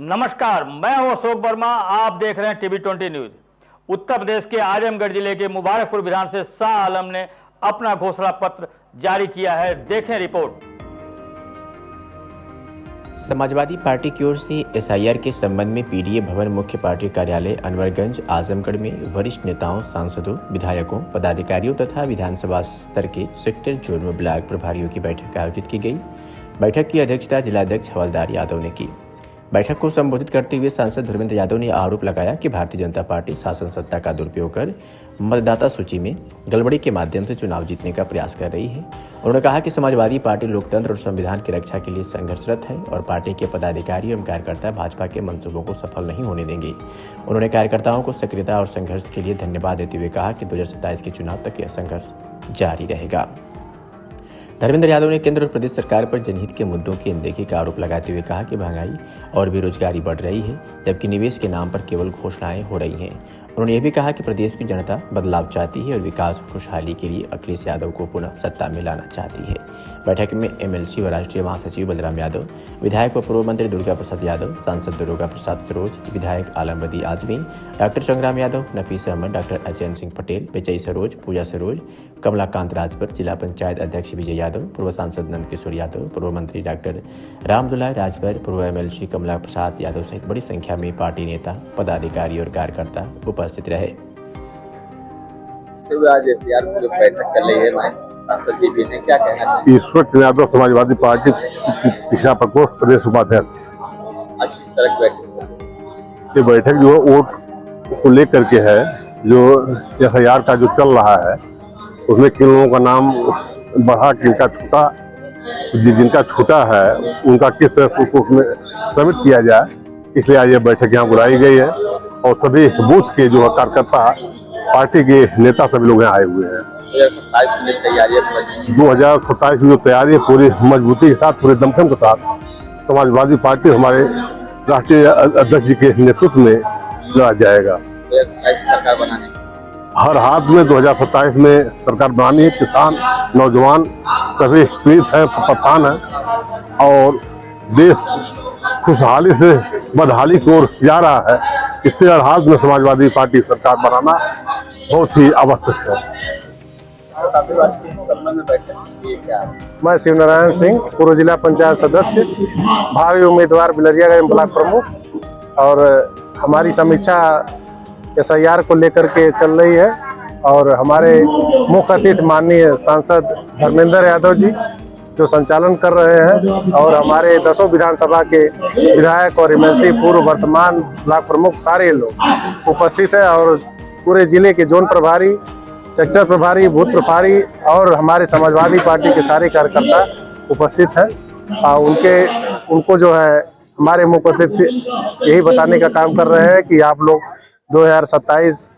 नमस्कार, मैं हूं अशोक वर्मा। आप देख रहे हैं टीवी20 न्यूज। उत्तर प्रदेश के आजमगढ़ जिले के मुबारकपुर विधान से शाह आलम ने अपना घोषणा पत्र जारी किया है। देखें रिपोर्ट। समाजवादी पार्टी की ओर से एसआईआर के संबंध में पीडीए भवन मुख्य पार्टी कार्यालय अनवरगंज आजमगढ़ में वरिष्ठ नेताओं, सांसदों, विधायकों, पदाधिकारियों तथा विधानसभा स्तर के सेक्टर जोन में ब्लॉक प्रभारियों की बैठक आयोजित की गई। बैठक की अध्यक्षता जिलाध्यक्ष हवलदार यादव ने की। बैठक को संबोधित करते हुए सांसद धर्मेंद्र यादव ने आरोप लगाया कि भारतीय जनता पार्टी शासन सत्ता का दुरुपयोग कर मतदाता सूची में गड़बड़ी के माध्यम से चुनाव जीतने का प्रयास कर रही है। उन्होंने कहा कि समाजवादी पार्टी लोकतंत्र और संविधान की रक्षा के लिए संघर्षरत है और पार्टी के पदाधिकारी एवं कार्यकर्ता भाजपा के मंसूबों को सफल नहीं होने देंगे। उन्होंने कार्यकर्ताओं को सक्रियता और संघर्ष के लिए धन्यवाद देते हुए कहा कि 2027 के चुनाव तक यह संघर्ष जारी रहेगा। धर्मेंद्र यादव ने केंद्र और प्रदेश सरकार पर जनहित के मुद्दों की अनदेखी का आरोप लगाते हुए कहा कि महंगाई और बेरोजगारी बढ़ रही है, जबकि निवेश के नाम पर केवल घोषणाएं हो रही हैं। उन्होंने यह भी कहा कि प्रदेश की जनता बदलाव चाहती है और विकास और खुशहाली के लिए अखिलेश यादव को पुनः सत्ता में लाना चाहती है। बैठक में एमएलसी व राष्ट्रीय महासचिव बलराम यादव, विधायक व पूर्व मंत्री दुर्गा प्रसाद यादव, सांसद दुर्गा प्रसाद सरोज, विधायक आलमबदी आजमी, डॉक्टर संग्राम यादव, नफीस अहमद, डॉक्टर अचैन सिंह पटेल, पेचई सरोज, पूजा सरोज, कमलाकांत राजभर, जिला पंचायत अध्यक्ष विजय यादव, पूर्व सांसद नंद किशोर यादव, पूर्व मंत्री डॉक्टर रामदुल्ला राजभर, पूर्व एमएलसी कमला प्रसाद यादव सहित बड़ी संख्या में पार्टी नेता, पदाधिकारी और कार्यकर्ता उपस्थित रहे। आज एसआईआर की जो बैठक चल रही है, सांसद जी भी ने क्या कहना चाहिए? ईश्वर यादव समाजवादी पार्टी पिछड़ा प्रकोष्ठ प्रदेश उपाध्यक्ष। आज किस तरह की बैठक चल रही है? ये बैठक जो है वोट को लेकर के है। जो एसआईआर का जो चल रहा है उसमें किन लोगों का नाम बढ़ा, किनका छूटा, जिनका छूटा है उनका किस तरह से उसमें सबमिट किया जाए, इसलिए आज ये बैठक यहाँ बुलाई गई है और सभी बूथ के जो कार्यकर्ता, पार्टी के नेता सभी लोग यहाँ आए हुए हैं। 2027 में तैयारी 2027 में जो तैयारी है पूरी मजबूती के साथ, पूरे दमखम के साथ समाजवादी पार्टी हमारे राष्ट्रीय अध्यक्ष जी के नेतृत्व में लड़ा जाएगा। 2027 सरकार बनाने हर हाथ में 2027 में सरकार बनानी है। किसान, नौजवान सभी पीड़ित हैं, परेशान हैं और देश खुशहाली से बदहाली की ओर जा रहा है। इससे हर हाथ में समाजवादी पार्टी सरकार बनाना बहुत ही आवश्यक है। मैं शिव नारायण सिंह, पूर्व जिला पंचायत सदस्य, भावी उम्मीदवार बिलरियागंज ब्लॉक प्रमुख, और हमारी समीक्षा एसआईआर को लेकर के चल रही है और हमारे मुख्य अतिथि माननीय सांसद धर्मेंद्र यादव जी जो संचालन कर रहे हैं और हमारे 10 विधानसभा के विधायक और एमएलसी, पूर्व वर्तमान ब्लॉक प्रमुख सारे लोग उपस्थित हैं और पूरे जिले के जोन प्रभारी, सेक्टर प्रभारी, बूथ प्रभारी और हमारे समाजवादी पार्टी के सारे कार्यकर्ता उपस्थित हैं। उनको जो है हमारे मुख्य अतिथि यही बताने का काम कर रहे हैं कि आप लोग 2027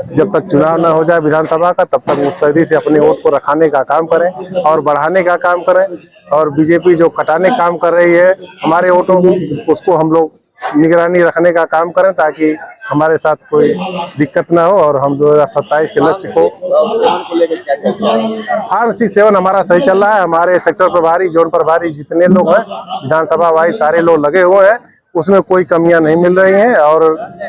जब तक चुनाव न हो जाए विधानसभा का, तब तक मुस्तैदी से अपने वोट को रखाने का काम करें और बढ़ाने का काम करें। और बीजेपी जो घटाने काम कर रही है हमारे वोटों को, उसको हम लोग निगरानी रखने का काम करें ताकि हमारे साथ कोई दिक्कत ना हो और हम 2027 के लक्ष्य को। फार्म 67 हमारा सही चल रहा है। हमारे सेक्टर प्रभारी, जोन प्रभारी जितने लोग हैं विधानसभा वाइज सारे लोग लगे हुए हैं, उसमें कोई कमियां नहीं मिल रही हैं और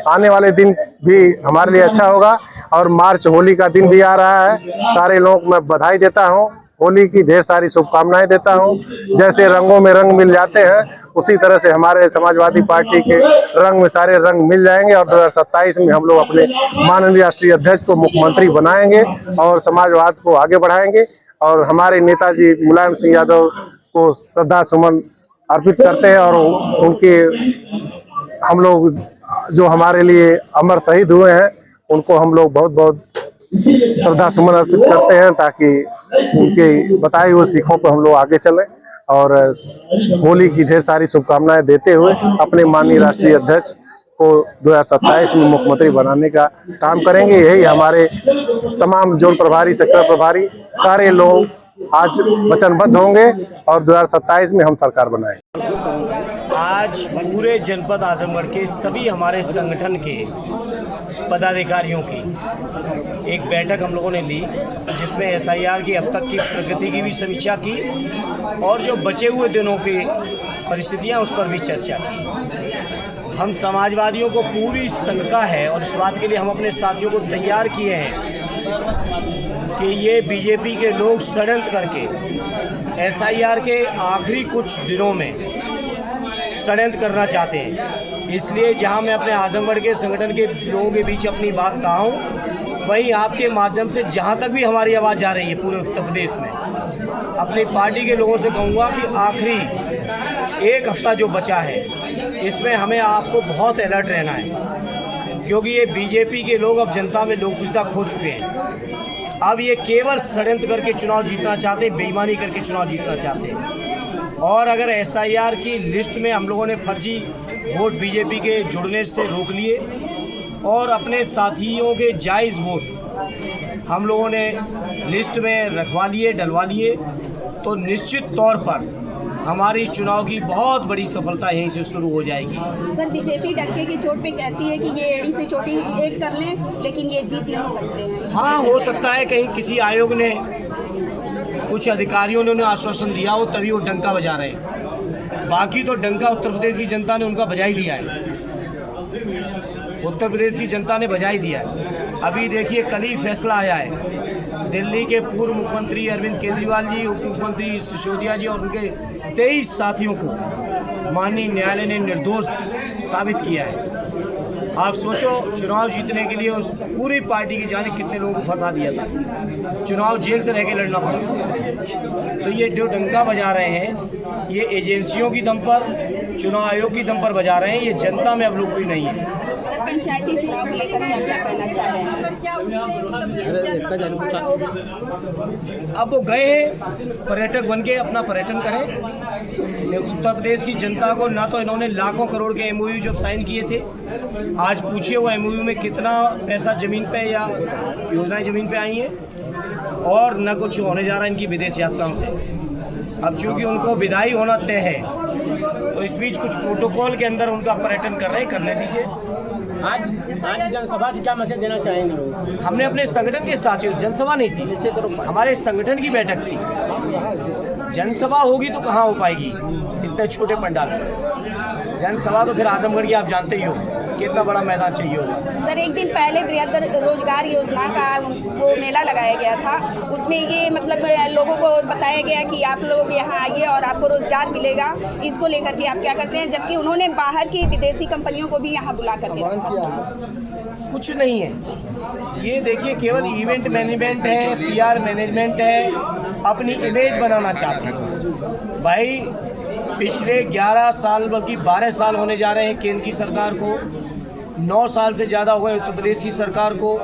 आने वाले दिन भी हमारे लिए अच्छा होगा। और मार्च होली का दिन भी आ रहा है। सारे लोगों को मैं बधाई देता हूं, होली की ढेर सारी शुभकामनाएं देता हूं। जैसे रंगों में रंग मिल जाते हैं उसी तरह से हमारे समाजवादी पार्टी के रंग में सारे रंग मिल जाएंगे और 2027 में हम लोग अपने माननीय राष्ट्रीय अध्यक्ष को मुख्यमंत्री बनाएंगे और समाजवाद को आगे बढ़ाएंगे। और हमारे नेताजी मुलायम सिंह यादव को श्रद्धा सुमन अर्पित करते हैं और उनके हम लोग जो हमारे लिए अमर शहीद हुए हैं उनको हम लोग बहुत बहुत श्रद्धा सुमन अर्पित करते हैं ताकि उनके बताई हुए सीखों पर हम लोग आगे चलें। और होली की ढेर सारी शुभकामनाएं देते हुए अपने माननीय राष्ट्रीय अध्यक्ष को 2027 में मुख्यमंत्री बनाने का काम करेंगे। यही हमारे तमाम जोन प्रभारी, सेक्टर प्रभारी सारे लोग आज वचनबद्ध होंगे और 2027 में हम सरकार बनाएंगे। आज पूरे जनपद आजमगढ़ के सभी हमारे संगठन के पदाधिकारियों की एक बैठक हम लोगों ने ली, जिसमें एसआईआर की अब तक की प्रगति की भी समीक्षा की और जो बचे हुए दिनों की परिस्थितियां उस पर भी चर्चा की। हम समाजवादियों को पूरी शंका है और इस बात के लिए हम अपने साथियों को तैयार किए हैं कि ये बीजेपी के लोग षड्यंत्र करके एसआईआर के आखिरी कुछ दिनों में षड्यंत्र करना चाहते हैं। इसलिए जहां मैं अपने आजमगढ़ के संगठन के लोगों के बीच अपनी बात कहा हूं, वहीं आपके माध्यम से जहां तक भी हमारी आवाज़ जा रही है पूरे उत्तर प्रदेश में, अपनी पार्टी के लोगों से कहूँगा कि आखिरी एक हफ्ता जो बचा है इसमें हमें आपको बहुत अलर्ट रहना है, क्योंकि ये बीजेपी के लोग अब जनता में लोकप्रियता खो चुके हैं। अब ये केवल षड्यंत्र करके चुनाव जीतना चाहते हैं, बेईमानी करके चुनाव जीतना चाहते हैं। और अगर एसआईआर की लिस्ट में हम लोगों ने फर्जी वोट बीजेपी के जुड़ने से रोक लिए और अपने साथियों के जायज़ वोट हम लोगों ने लिस्ट में रखवा लिए, डलवा लिए, तो निश्चित तौर पर हमारी चुनाव की बहुत बड़ी सफलता यहीं से शुरू हो जाएगी। सर, बीजेपी डंके की चोट पे कहती है कि ये एड़ी से चोटी एक कर लें, लेकिन ये जीत नहीं सकते हैं। हाँ, हो सकता है कहीं किसी आयोग ने, कुछ अधिकारियों ने उन्हें आश्वासन दिया हो तभी वो डंका बजा रहे हैं। बाकी तो डंका उत्तर प्रदेश की जनता ने उनका बजा ही दिया है, उत्तर प्रदेश की जनता ने बजा ही दिया है। अभी देखिए कल ही फैसला आया है, दिल्ली के पूर्व मुख्यमंत्री अरविंद केजरीवाल जी, उप मुख्यमंत्री सिसोदिया जी और उनके 23 साथियों को माननीय न्यायालय ने निर्दोष साबित किया है। आप सोचो, चुनाव जीतने के लिए उस पूरी पार्टी की जाने कितने लोगों को फंसा दिया था, चुनाव जेल से रह के लड़ना पड़ा। तो ये जो डंका बजा रहे हैं, ये एजेंसियों की दम पर, चुनाव आयोग की दम पर बजा रहे हैं, ये जनता में अब लोकप्रिय नहीं है। सर, पंचायती चुनाव को लेकर आप क्या कहना चाह रहे हैं? अब वो गए हैं, पर्यटक बन के अपना पर्यटन करें। उत्तर प्रदेश की जनता को ना तो इन्होंने लाखों करोड़ के एमओयू जो साइन किए थे, आज पूछिए वो एमओयू में कितना पैसा ज़मीन पे या योजनाएं ज़मीन पे आई हैं, और न कुछ होने जा रहा है इनकी विदेश यात्राओं से। अब चूँकि उनको विदाई होना तय है, तो इस बीच कुछ प्रोटोकॉल के अंदर उनका पर्यटन कर रहे हैं, करने दीजिए। आज जनसभा से क्या मैसेज देना चाहेंगे लोग? हमने अपने संगठन के साथियों, जनसभा नहीं थी, हमारे संगठन की बैठक थी। जनसभा होगी तो कहाँ हो पाएगी इतने छोटे पंडाल में? जनसभा तो फिर आजमगढ़ की आप जानते ही हो कितना बड़ा मैदान चाहिए होगा। सर, एक दिन पहले बृहद रोजगार योजना का वो मेला लगाया गया था, उसमें ये मतलब लोगों को बताया गया कि आप लोग यहाँ आइए और आपको रोजगार मिलेगा। इसको लेकर के आप क्या करते हैं, जबकि उन्होंने बाहर की विदेशी कंपनियों को भी यहाँ बुला कर दिया? कुछ नहीं है, ये देखिए केवल इवेंट मैनेजमेंट है, पीआर मैनेजमेंट है, अपनी इमेज बनाना चाहते हैं। भाई पिछले 11 साल बल्कि 12 साल होने जा रहे हैं केंद्र की सरकार को, 9 साल से ज़्यादा हो गए उत्तर प्रदेश की सरकार को।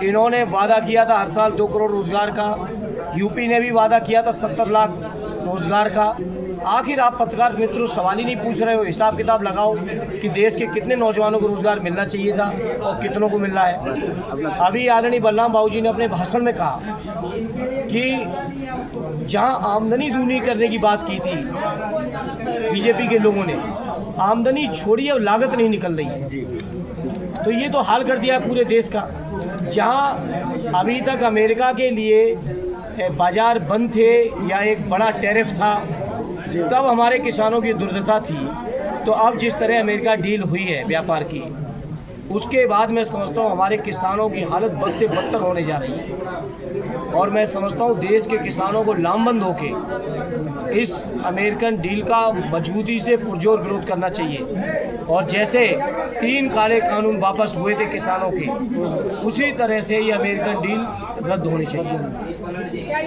इन्होंने वादा किया था हर साल 2 करोड़ रोज़गार का, यूपी ने भी वादा किया था 70 लाख रोज़गार का। आखिर आप पत्रकार मित्रों सवाल ही नहीं पूछ रहे हो, हिसाब किताब लगाओ कि देश के कितने नौजवानों को रोज़गार मिलना चाहिए था और कितनों को मिल रहा है। अभी आदरणीय बलराम बाबू जी ने अपने भाषण में कहा कि जहां आमदनी दूनी करने की बात की थी बीजेपी के लोगों ने, आमदनी छोड़िए अब लागत नहीं निकल रही है। तो ये तो हाल कर दिया है पूरे देश का। जहां अभी तक अमेरिका के लिए बाजार बंद थे या एक बड़ा टैरिफ था, तब हमारे किसानों की दुर्दशा थी, तो अब जिस तरह अमेरिका डील हुई है व्यापार की, उसके बाद मैं समझता हूँ हमारे किसानों की हालत बद से बदतर होने जा रही है। और मैं समझता हूँ देश के किसानों को लामबंद होके इस अमेरिकन डील का मजबूती से पुरजोर विरोध करना चाहिए। और जैसे 3 काले कानून वापस हुए थे किसानों के, उसी तरह से ये अमेरिकन डील रद्द होनी चाहिए।